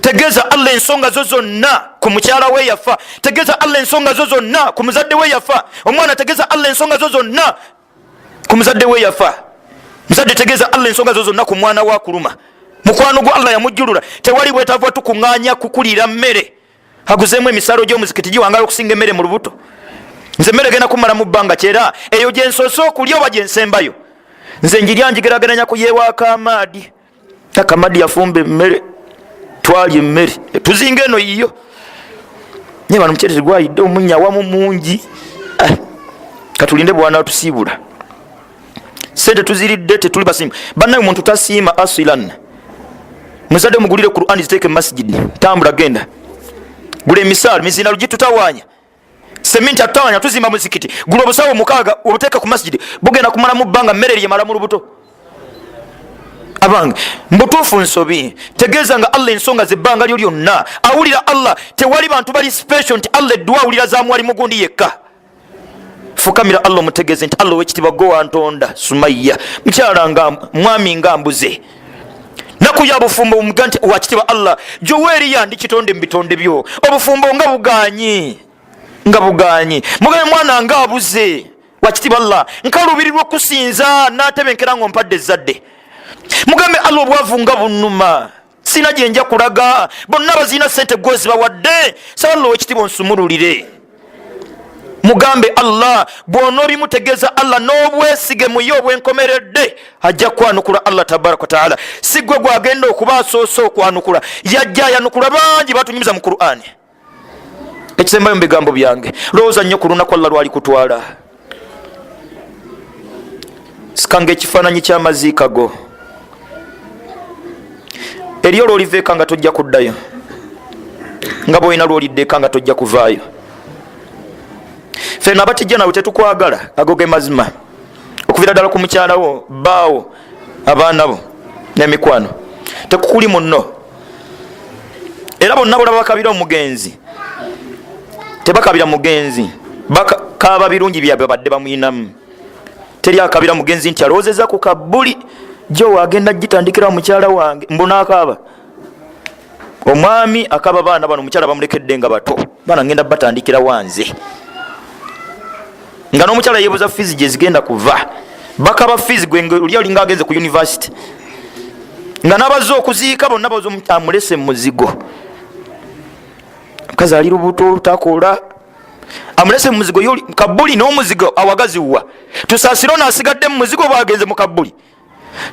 Tegeza Allah ensonga zo zonna ku mukyala we yafa. Tegeza Allah ensonga zo zonna ku muzadde we yafa. Omwana tegeza Allah ensonga zo zonna ku muzadde we yafa. Muzadde tegeza Allah ensonga zo zonna ku mwana wa kuluma. Mukwano gwa Allah yamujjulula. Tewali bwetava tukunganya kukulira mmere. Haguzeemu emisalo gy'omuzikiti giwangala okusinga emmere mu lubuto. Nze mmere genda kumala mu bbanga kyera eyo gye nsoose okulya oba gye nsembayo. Nze njirya njigerageranya ku yeewa Akamadi. Akamadi yafumba emmere. Twali emmere tuzinga eno yiyo nye bano mukyere gwayidde omunya wamu mungi katulinde bwana tusiibula sente tuziridde tetuli basiima bannaye omuntu tasiima asilan muzadde mugulire Qur'an ziteeke masjid tambula genda gule emisal mizina lugi tutawanya seminti atawanya tuzimba muzikiti gule obusawo mukaaga obuteeka ku masjid bugenda kumala mu bbanga mmere lyemala mu lubuto abange mbutuufu nsobi tegeeza nga Allah ensonga zebbanga lyo lyonna awulira Allah tewali bantu bali special nti Allah edduwa awulira zamwali mugundi yekka fukamira Allah omutegeeze nti Allah wekitiibwa gwe wantonda Sumayya mukyala nga mwami nga mbuze naku ya bufumbo omuga nti wakitiibwa Allah joweeri yandi kitonde mu bitonde byo obufumbo nga buganyi mugabe mwana nga abuze wakitiibwa Allah nkalubirirwa okusinza n'atebenkera ng'ompadde ezzadde mugambe Allah obwavu nga bunnuma sina gyenja kulaga bonna bazina sente gozi bawadde sawallo wekitiibwa nsumululire mugambe Allah bw'onoobimutegeeza Allah n'obwesige muye obwenkomeredde ajja kwanukula Allah tabaraka wa taala si gwe gwagenda okuba asoose okwanukula yajja ayanukula bangi batunyumiza mu Qur'ani ekisembayo mu bigambo byange lowooza nnyo ku lunaku Allah lwali kutwala sikanga ekifaananyi ky'amaziika go eriyo lwoliveeka nga tojja kuddayo nga bwolina lwoliddeeka nga tojja kuvaayo fena abatijja nawe tetukwagala ago ge mazima okuvira ddala ku mukyalawo baawo abaana bo n'emikwano tekukuli munno era bonna bulaba bakabira omugenzi tebakabira mugenzi bakaba birungi byabwe badde bamuyinamu teri akabira mugenzi nti alowoozeza ku kabbuli jo wagenda gitandikira mukyala wange mbona akaba omwami akaba baana bano mukyala bamulekedde nga bato bana ngenda batandikira wanze nga n'omukyala yebuza fees gye zigenda kuva bakaba fees gwe oli alinga agenze ku university nga nabaze okuziika bonna bazo amulese muzigo kazi ali lubuto lutakola amulese muzigo yoli kabuli n'omuzigo awagaziwa tusaasiro n'asigadde muzigo bagenze mu kabuli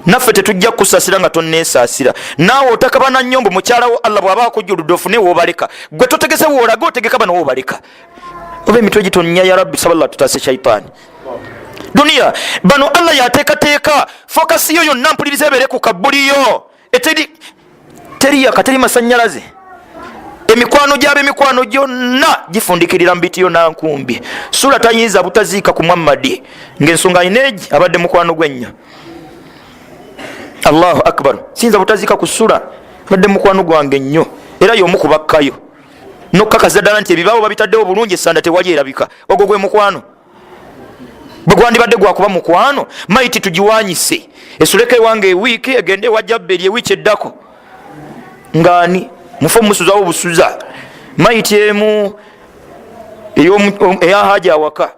naffe tetujja kusasira nga tonneesaasira naawe otakabana nnyombo mukyalawo Allah bw'aba akujjuludde ofune woobaleka gwe totegese woolaga otegeka bano woobaleka oba emitwe gitonnya ya rabbi saballa tutaase shaitaani duniya bano Allah yateekateeka fokasi yo yonna mpuliriza ebeere ku kabbuliyo teri yaka teri masannyalaze emikwano gyaba emikwano gyonna gifundikirira mbitiyo nankumbi sula tayinza butaziika ku Muhammadi ng'ensonga ayinegi abadde mukwano gwennyo Allahu akbar sinza butaziika ku sula abadde mukwano gwange nnyo era y'omu kubakkayo nokkakaza ddala nti ebibaawo babitaddewo bulungi esanda tewali erabika ogwo gwe mukwano bwe gwandibadde gwakuba mukwano maiti tugiwanyise esuleka ewange ewiiki egende ewajjabberi ewiiki eddako ngaani mufe omusuzawo obusuza maiti emu eya haja awaka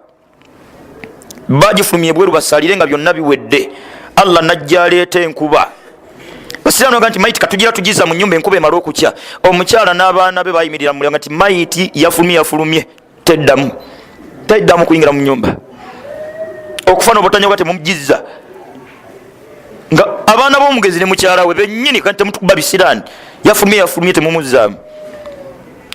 bagifulumye bweru basalire nga byonna biwedde Allah najja aleeta enkuba basiranoga nti maiti katugira tugiza mu nnyumba enkuba emala okukya omukyala n'abaana be bayimirira mu mulyango nti maiti yafulumye teddamu kuyingira mu nyumba okufa n'obutanyoga temumugizza nga abaana b'omugezi ne mukyala we bennyini kandi temutukuba bisirani yafulumye temumuzzaamu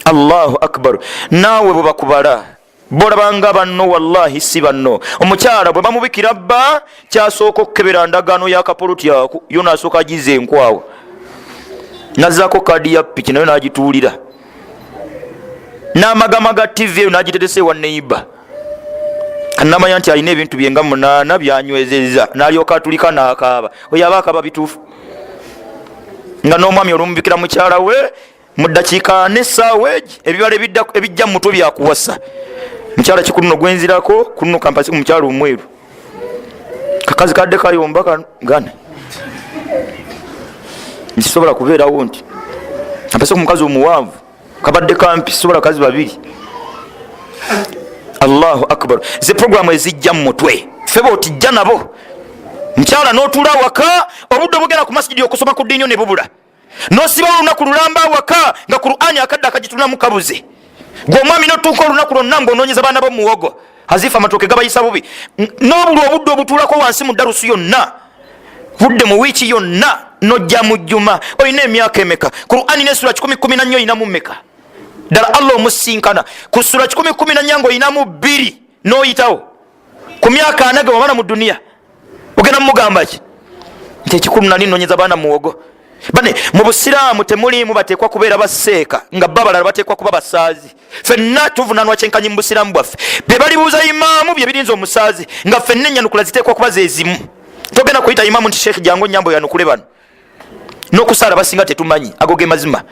Allahu akbar naawe bwe bakubala bolabanga banno wallahi si banno omukyala bwe bamubikira bba kyasooka okukebera ndagaano yakapoloti ako yo naasooka agize enkwawo nazaako kaadi ya piki nayo n'agituulira n'amagamaga tv eyo n'agitetesa ewa neiba kanamanya nti alina ebintu byenga 8 byanywezezza n'alyoka atulika n'akaaba oyo aba akaba bituufu nga n'omwami olumubikira mukyala we mu ddakiika n'essaawa egi ebibala ebijja mu mutwe byakuwasa mukyala kikuno gwenzirako kuno kampasi ku mukyala omweru kakazi kadde kayomba gane nkisobola kubeerawo nti kampese ku mukazi omuwanvu kabadde kampi sobola kazi babiri. Allahu akbar. Ze programu ezijja mu mutwe feba otijja nabo. Mkyala n'otuula waka obudde obugenda ku masjidi okusoma ku ddiinyo ne bubula, n'osiba olunaku lulamba waka nga Qur'ani akadde akagitunamu kabuze, gwe omwami n'otuuka olunaku lwonna ng'onoonyeza baana bo muwogo hazifa amatooke gabayisa bubi, n'obulwa obudde obutuulako wansi mu darusu yonna, budde mu wiiki yonna n'ojja mu jjuma. Olina emyaka emeka? Qur'ani n'essula 1014 oyinamu mmeka? ddala Allah omusinkana ku ssula 1014 ng'oyinamu 2 n'oyitawo ku myaka 4 ge wamala mu duniya, ogenda mugamba ki nti ekikulu nali nonyeza baana muwogo? Bane mu busiraamu temulimu bateekwa kubeera baseeka nga babalala bateekwa kuba basaazi. Ffenna tuvunanwa kyenkanyi mu busiraamu bwaffe, bye balibuuza imaamu bye birinza omusaazi, nga ffenna enyanukula ziteekwa kuba zezimu. Togenda kuyita imaamu nti sheekh jangu nyambo yanukule bano, n'okusaala basinga tetumanyi, ago ge mazima.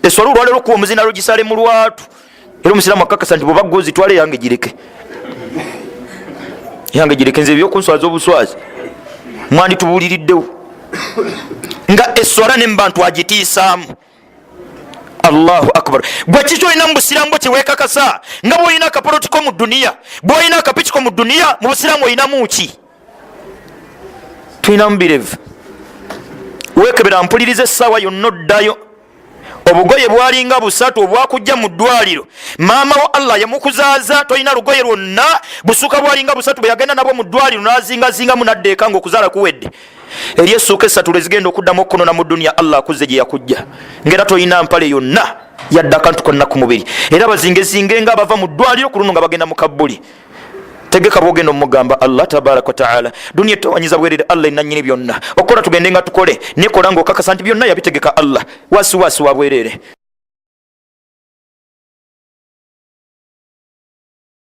Eswala olwaleero kuwa omuzina lugisaale mu lwatu, era omusiraamu akakasa nti bw'oba gwe ozitwale yange gireke, yange gireke, nze ebyokunswaza obuswazi mwanditubuuliriddewo. Nga eswala nembantu agitiisaamu. Allahu akbar. Gwe kiki olina mu busiraamu bwe kyewekakasa nga bwolina akapolotiko mu duniya, bwolina akapitiko mu duniya, mu busiraamu olinamu ki? Tulinamu birevu. Weekebera mpuliriza essaawa yonna oddayo. Obugoye bwalinga 3 obwakujja mu ddwaliro, maama wo Allah yamukuzaaza, tolina lugoye lwonna, busuka bwalinga 3 bwe yagenda nabwo mu ddwaliro n'azingazingamu n'addeeka ng'okuzaala kuwedde. Eri essuuka 3 ezigenda okuddamu okunona mu duniya Allah akuzze gye yakujja, ng'era tolina mpale yonna yadde akantu konna ku mubiri, era bazingezinge nga abava mu ddwaliro ku luno nga bagenda mu kabbuli. Tegeka bwogenda omugamba Allah tabaraka wa taala, duniya towanyiza bwerere Allah inanyini byonna, okola tugende nga tukole, nekola ng'okakasa nti byonna yabitegeka Allah, wasiwasi wa bwerere.